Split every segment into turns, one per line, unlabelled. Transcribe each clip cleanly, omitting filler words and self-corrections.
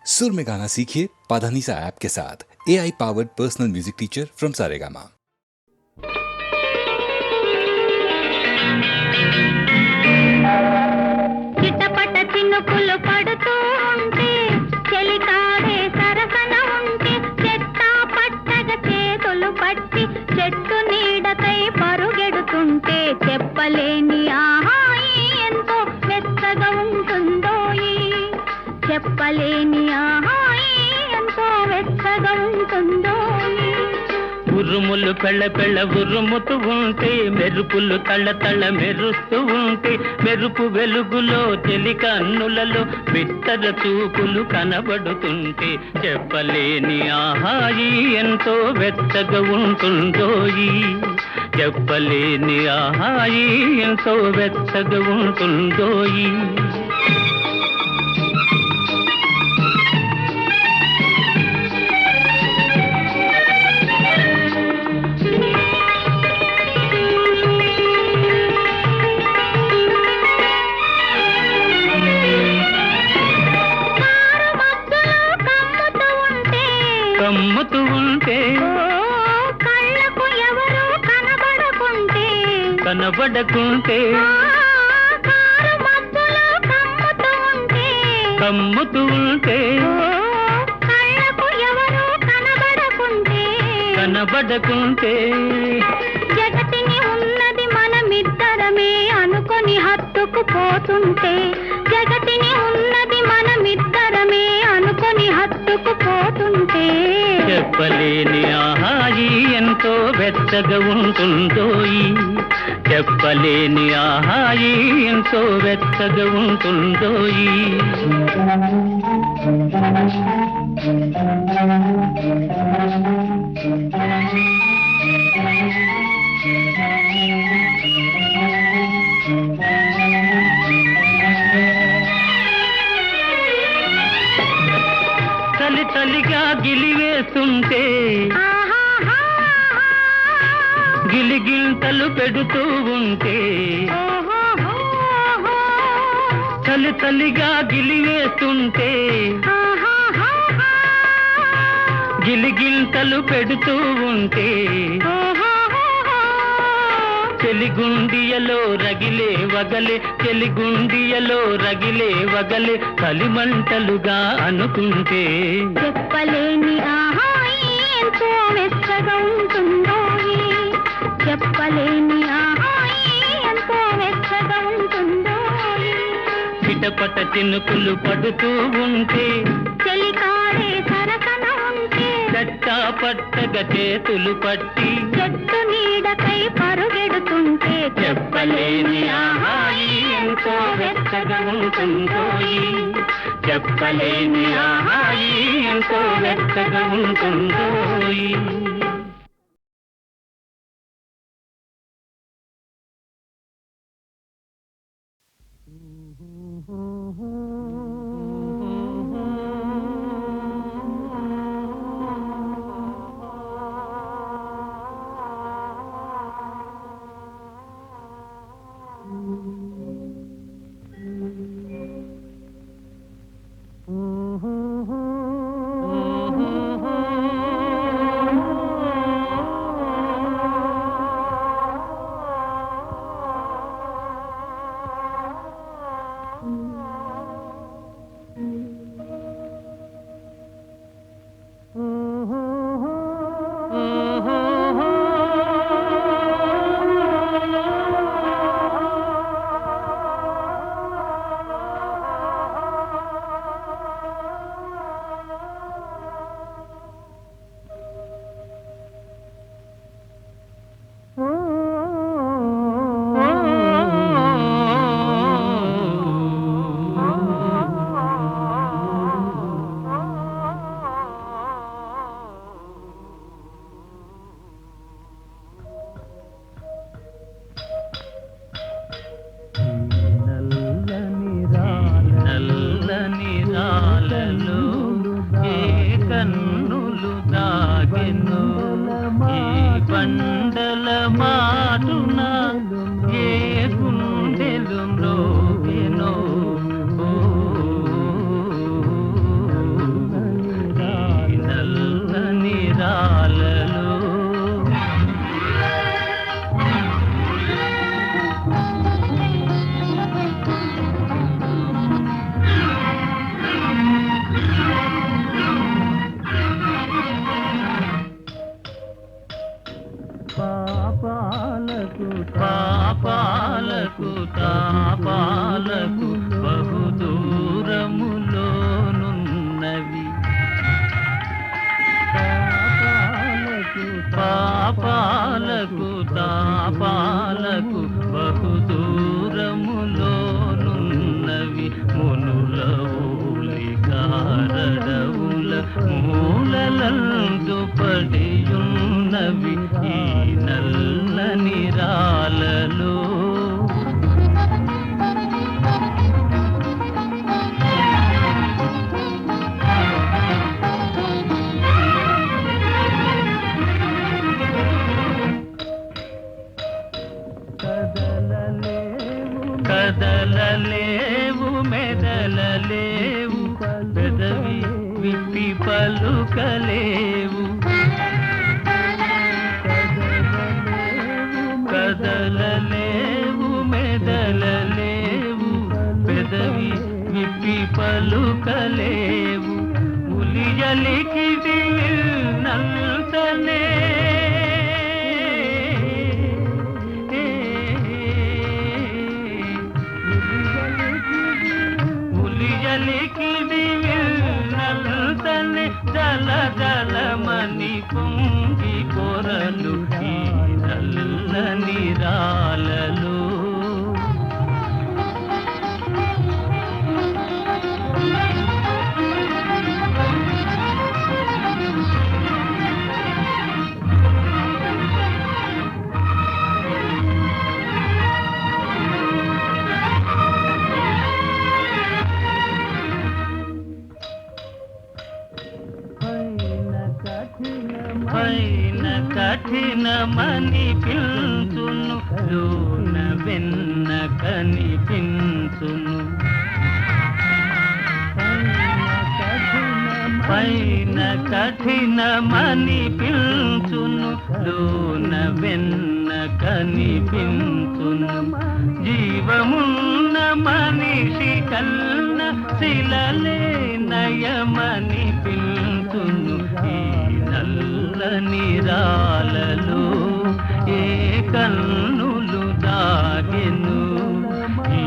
सुर में गाना सीखिए पाधानीसा ऐप के साथ। AI powered personal music teacher from Saregama.
చిటపట చినుకులు పడుతూ ఉంటే చెలికాడే సరసన ఉంటే చెట్టా పట్టగా చేతులు పట్టి చెట్టు నీడకై పరుగెడుతుంటే చెప్పలేని ఆహాయి ఎంతో మెత్తగా ఉంటుందోయి. చెప్పలేని ఆహాయి ఎంతో మెత్తగా ఉంటుందోయి.
ఉరుములు పెళ్ళ పెళ్ళ ఉరుముతూ ఉంటే మెరుపులు తళ్ళ తళ్ళ మెరుస్తూ ఉంటే మెరుపు వెలుగులో చెలి కన్నులలో బిత్తర చూపులు కనబడుతుంటే చెప్పలేని ఆహాయి ఎంతో వెచ్చగా ఉంటుందోయి. చెప్పలేని ఆహాయి ఎంతో వెచ్చగా ఉంటుందోయి. కమ్ముతూ ఉంటే
కళ్ళకు ఎవరు కనబడకుంటే
కనబడకుంటే
కారు మబ్బులో కమ్ముతూ ఉంటే
కమ్ముతూ ఉంటే
కళ్ళకు ఎవరు కనబడకుంటే
కనబడకుంటే
జగతిని ఉన్నది మనమిద్దరమే అనుకొని హత్తుకుపోతుంటే జగతిని ఉన్నది మనమిద్దరమే అనుకొని హత్తుకుపోతుంటే
చెప్పలేని ఆహాయి ఎంతో వెచ్చగా ఉంటుందోయి. చెప్పలేని ఆహాయి ఎంతో వెచ్చగా ఉంటుందోయి. చలి చలిగా గిలివేస్తుంటే గిలిగింతలు పెడుతూ ఉంటే చలి చలిగా గిలివేస్తుంటే గిలిగింతలు పెడుతూ ఉంటే చెలిగుండియలో రగిలే వగలే చెలిగుండియలో రగిలే వగలే కలిమంటలుగా అనుకుంటే
చెప్పలేని ఆహాయి ఎంతో మెచ్చగా ఉంటుందోయి. చెప్పలేని ఆహాయి ఎంతో మెచ్చగా ఉంటుందోయి.
చిటపట చినుకులు పడుతూ ఉంటే
చెలికాడే సరసన ఉంటే
చట్టా పట్టగా చేతులు పట్టి
చెట్టు నీడకై పరుగెడుతుంటే
చెప్పలేని ఆహాయి ఎంతో వెచ్చగా ఉంటుందోయి. చెప్పలేని ఆహాయి ఎంతో వెచ్చగా ఉంటుందోయి. తాపాలకు బహుదూరములోనున్నవి పాపాలకు తాపాలకు బహుదూరములోనున్నవి మునుల కారడవుల మూలలందు పడియున్నవి ఈ నల్లని రాలలో కదలలేవు మెదలలేవు పెదవి విప్పి పలుకలేవు కదలలేవు మెదలలేవు పెదవి విప్పి పలుకలేవు ఉలియలికి నల్తనే నల్తనే జల జలమని పొంగి కొరలు ఈ నల్లని రాలలో పైన కఠినమని పిలుచును లోన వెన్న కనిపించును పైన కఠినమని పిలుచును లోన వెన్న కనిపించును జీవమున్న మనిషి కన్న శిలలే నయమని పిలుచును ఈ నల్లని రాలలో ఏ కన్నులు దాగెను ఈ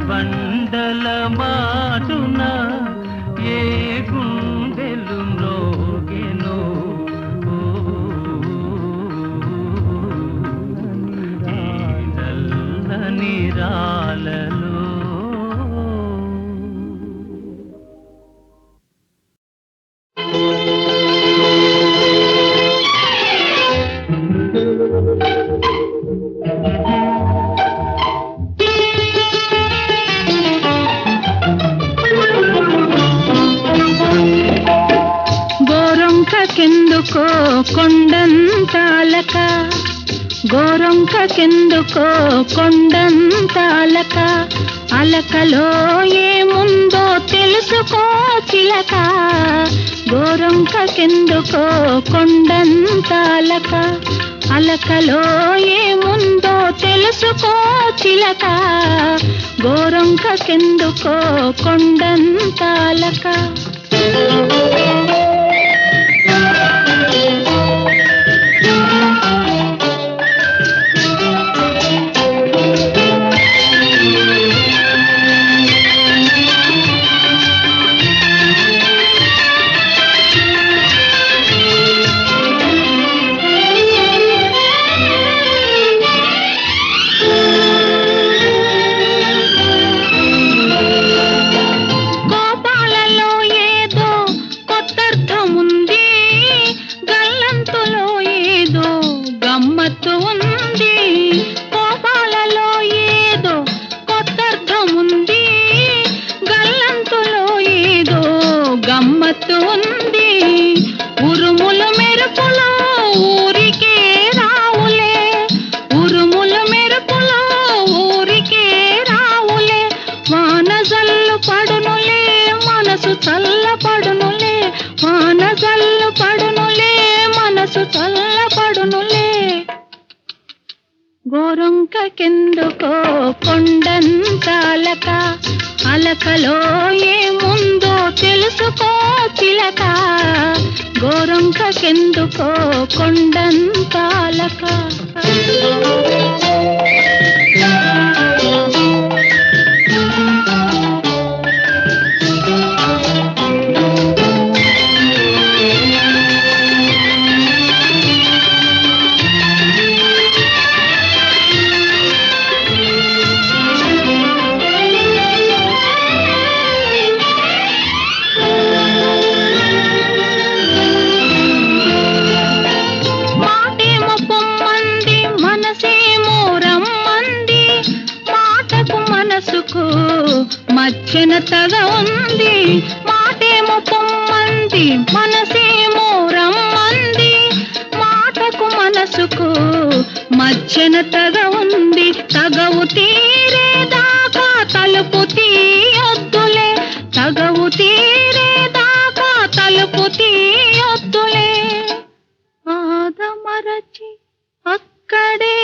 బండల మాటున ఏ గుండెలు మ్రోగెను ఈ నల్లని రాలలో
గోరొంకకెందుకో కొండంతాలక గోరొంకకెందుకో కొండంతాలక అలకలో ఏముందో తెలుసుకో చిలక గోరొంకకెందుకో కొండంతాలక అలకలో ఏముందో తెలుసుకో చిలక గోరొంకకెందుకో కొండంతాలక గోరొంకకెందుకో కొండంతాలక అలకలో ఏముందో తెలుసుకో చిలక గోరొంకకెందుకో కొండంతాలక మధ్యన తగ ఉంది, మాటేమో పొమ్మంది, మనసేమో రమ్మంది. మాటకు మనసుకు మధ్యన తగ ఉంది, తగవు తీరేదాకా తలుపు తీయొద్దులే, తగవు తీరేదాకా తలుపు తీయొద్దులే. ఆదమరచి అక్కడే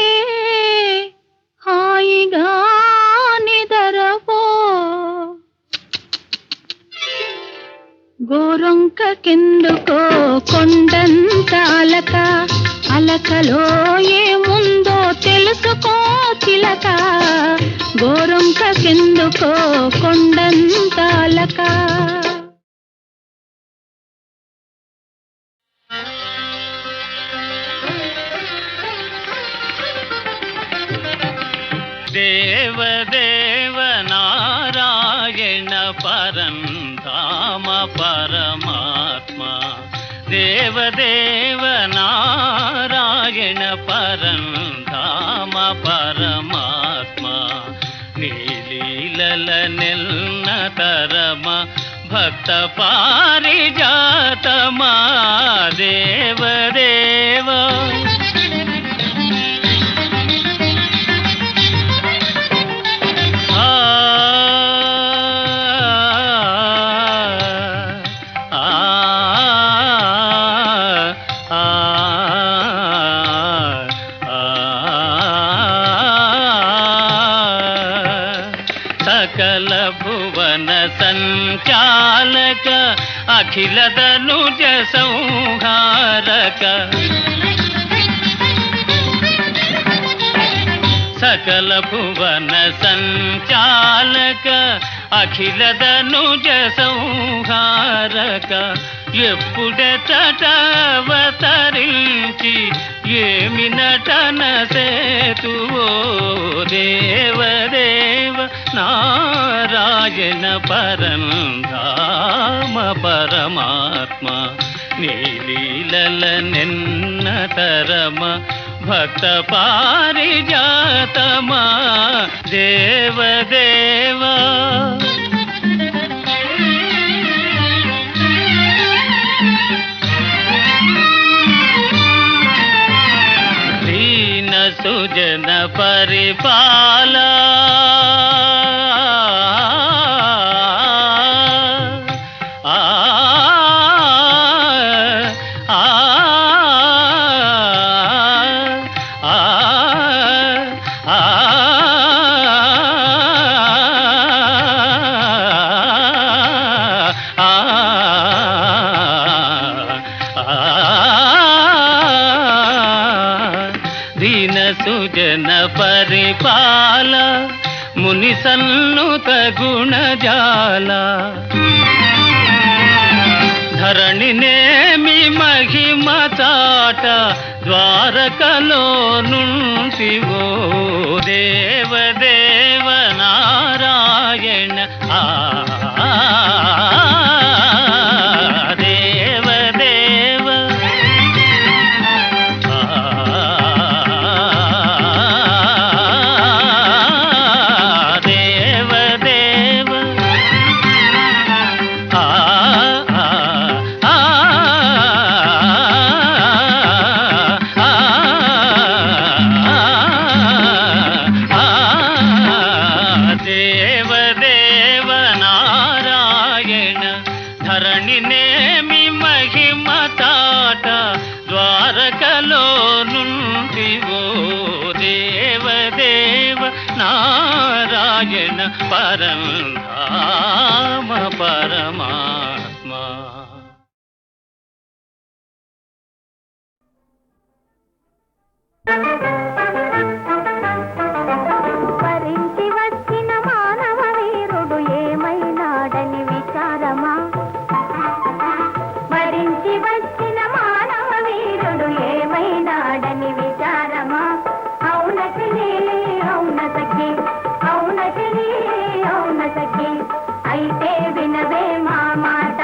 హాయిగా నిదరపో, గోరొంకెందుకో కొండంత అలక, అలకలో ఏముందో తెలుసుకో చిలక. గోరొంకెందుకో కొండంత అలక.
దేవదేవ నారాయణ పరంధామ పరమాత్మ, దేవదేవ నారాయణ పరంధామ పరమాత్మ. నీలీలల నెల్న తరమ భక్త పారిజాతమా దేవదేవ. సకల భువన సంచాలక అఖిల ధనుజ సంహారక, సకల భువన సంచాలక అఖిల ధనుజ సంహారక. ఎప్పుడెతటవతరించి ఏమి నటన సేతువో దేవదేవ నారాయణ పరంధామ పరమాత్మ. నీలీలల నిన్న తరమ భక్త పారిజాతమా దేవదేవ. దీన సుజన పరిపాల, దీన సుజన పరిపాల, ముని సన్నుత గుణజాల. ధరణినేమి మహిమ చాట ద్వారకలో నుంటివో దేవదేవ నారాయణ. దేవదేవ దేవదేవ. దేవదేవ నారాయణ ధరణినేమి మహిమ తాట ద్వారకలో నుండివో దేవదేవ నారాయణ పరంధామ పరమాత్మ.
వరించి వచ్చిన మానవ వీరుడు ఏమైనాడని విచారమా, వరించి వచ్చిన మానవ వీరుడు ఏమైనాడని విచారమా. అవునటిని అవునతకి, అవునటిని అవునతకి, అయితే వినవే మా మాట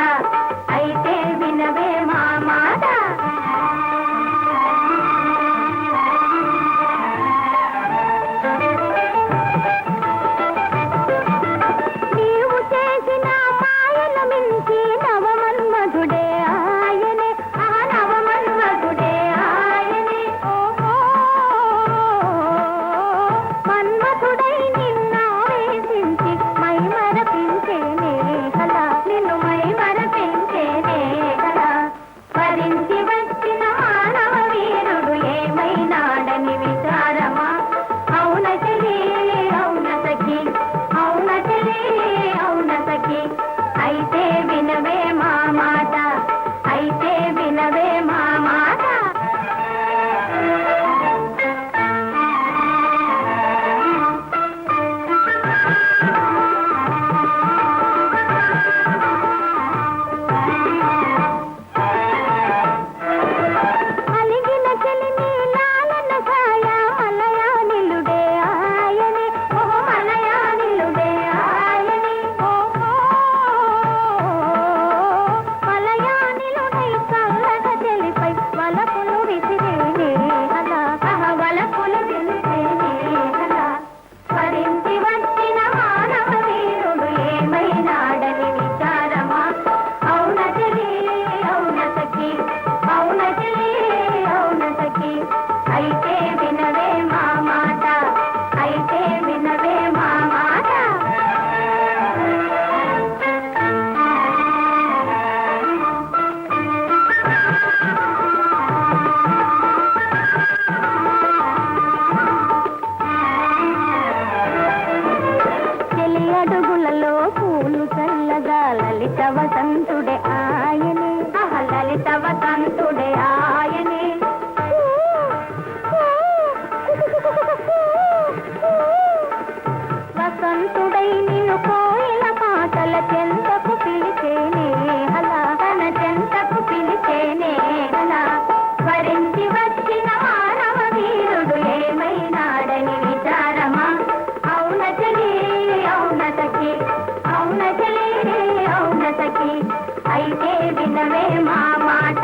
అయితే వినవే మా మాట,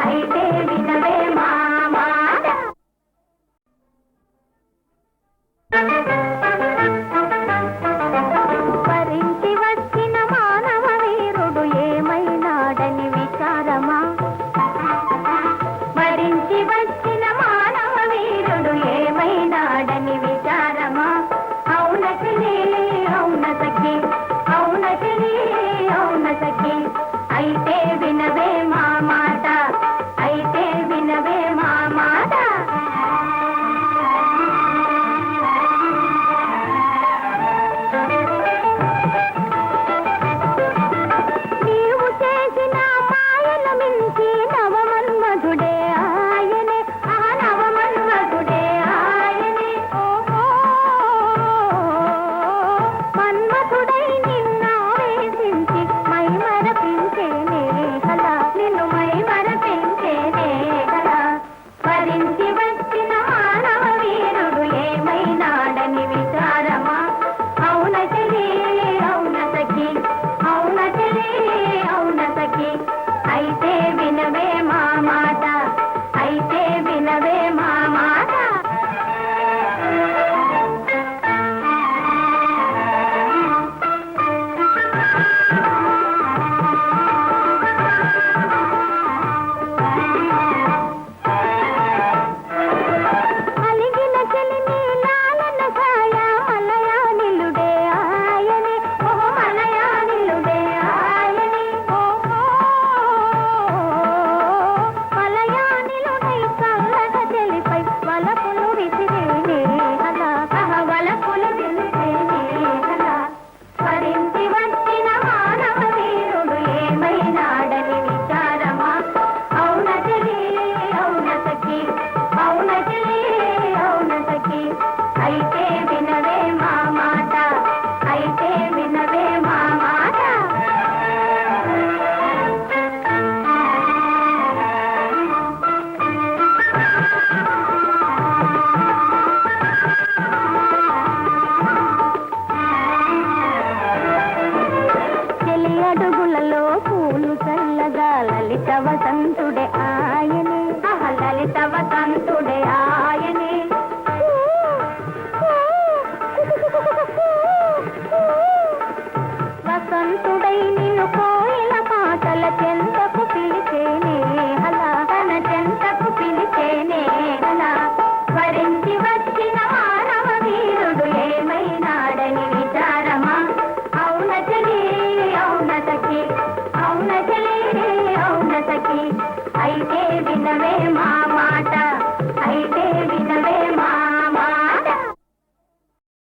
అయితే వినవే మా మాట. వరించి వచ్చిన మానవ వీరుడు ఏమైనాడని విచారమా, వరించి వచ్చిన మానవ వీరుడు ఏమైనాడని విచారమా. అవునటిలే అవునతకి, అవునటిలే అవునతకి, అయితే వినవే మా మాట, అయితే వినవే మా మాట. నీవు చేసిన మాయను మించి నవమన్మధుడే ఆయనే, ఆ నవమన్మధుడే ఆయనే. ఓహో మన్మధుడై నిన్నావేశించి మై మరపించేనే కలా, నిన్ను మై మరపించేనే కలా. వరించి వచ్చిన మానవ వీరుడు ఏమైనాడని విచారమా. అవునటిలే అవునతకి, అవునటిలే అవునతకి, అయితే వినవే మా మాట, అయితే వినవే మా మాట. అలిగిన చెలిమి లాలన సాయ మలయానిలుడే ఆయనే, ఓహో మలయానిలుడే ఆయనే. ఓహో మలయానిలుడై చల్లగా చెలిపై వలపులు విసిరేనే అలా, వలపులు విసిరేనే అలా. వరించి వచ్చిన మానవ వీరుడు ఏమైనాడని విచారమా. అవునటిలే అవునతకి, అవునటిలే అవునతకి, అయితే వినవే మా మాట, అయితే వినవే మా మాట. చెలి అడుగులలో పూలు చల్లగా లలిత వసంతుడే ఆయనే, లలిత వసంతుడే ఆయనే. వసంతుడై నిన్ను కోయిల పాటల చెంతకు పిలిచేనే అలా, తన చెంతకు పిలిచేనే అలా. వరించి వచ్చిన మానవ వీరుడు ఏమైనాడని విచారమా. అవునచలే అవునతకి, అవునచలే అవునతకి, అయితే వినవే మా మాట, అయితే వినవే మా మాట.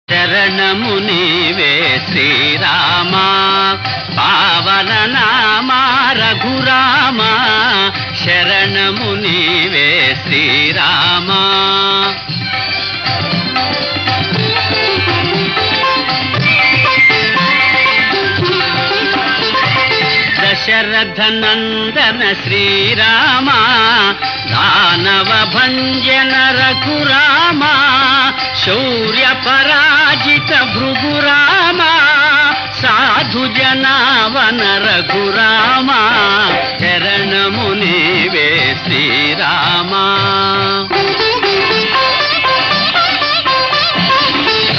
శరణము నీవే శ్రీరామా, పావన నామా రఘురామా, శరణము నీవే శ్రీరామా. దశరథ నందన శ్రీరామా, దానవ భంజన రఘురామా, శౌర్య పరాజిత భృగురామా, సాధు జనావన రఘురామా, శరణము నీవే శ్రీరామా.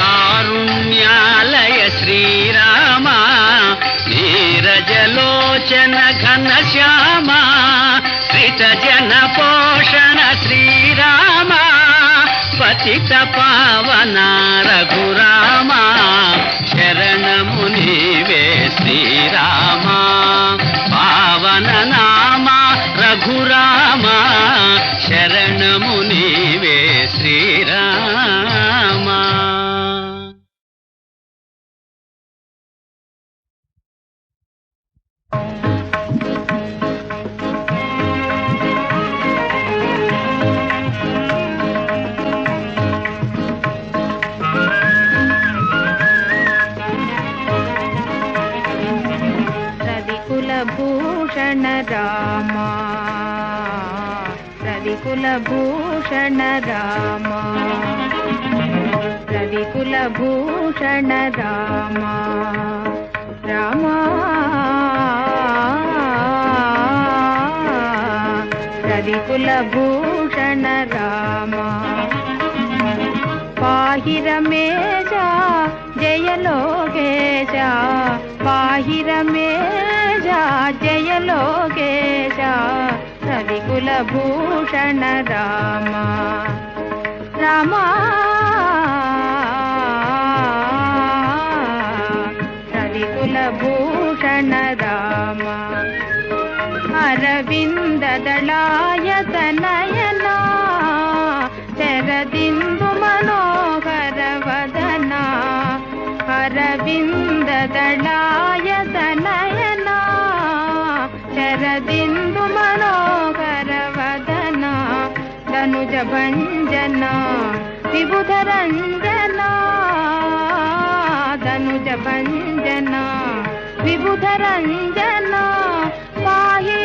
కారుణ్యాలయ శ్రీరామా, నీరజలోచన ఘనశ్యామా, శ్రిత జన పోషణ శ్రీరామా, పతిత పావన రఘురామా, శరణము నీవే శ్రీరామా. పావన నామా రఘురామా, శరణము నీవే శ్రీరామా.
భూషణ రామా, రవికుల భూషణ రామా, రవికుల భూషణ రామా, రామా రవికుల భూషణ రామ పాహి రమేశ జయ లోకేశ పాహి రమేశ జయ లోకేశ రవికుల భూషణ రామ రామ రవికుల భూషణ రామ అరవింద దళాయత నయనా శరదిందు మనోహర వదన అరవింద దళాయత నయనా శరదిందు మనోహర వదన ధనుజ భంజన విబుధ రంజన ధనుజ భంజన విబుధ రంజన పాహి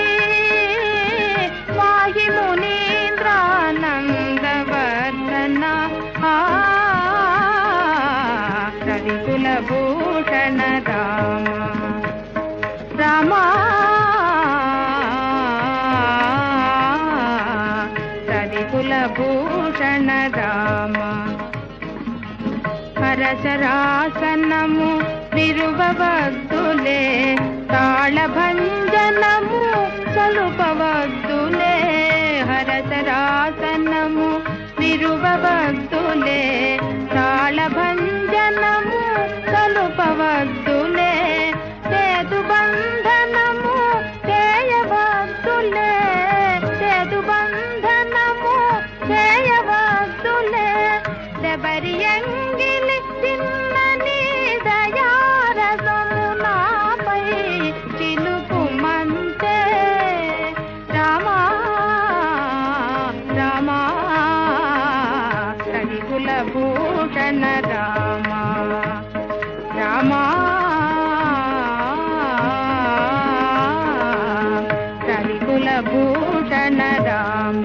పాహి మునీంద్రానందవర్ధన రవికుల భూషణ రామ రామ రవికుల భూషణ రామ హరచరాసనము విరువవద్దులే తాళభంజనము సలుపవద్దులే హరచరాసనము విరువవద్దులే తాళభంజనము సలుపవద్దులే సేతు బంధనము చేయవద్దులే సేతు బంధనము చేయవద్దులే శబరియంగిలి చిన్నని దయారసము నాపై చిలుకుమంతే రామ రామ రవికుల భూషణ రామ రామ రవికుల భూషణ రామ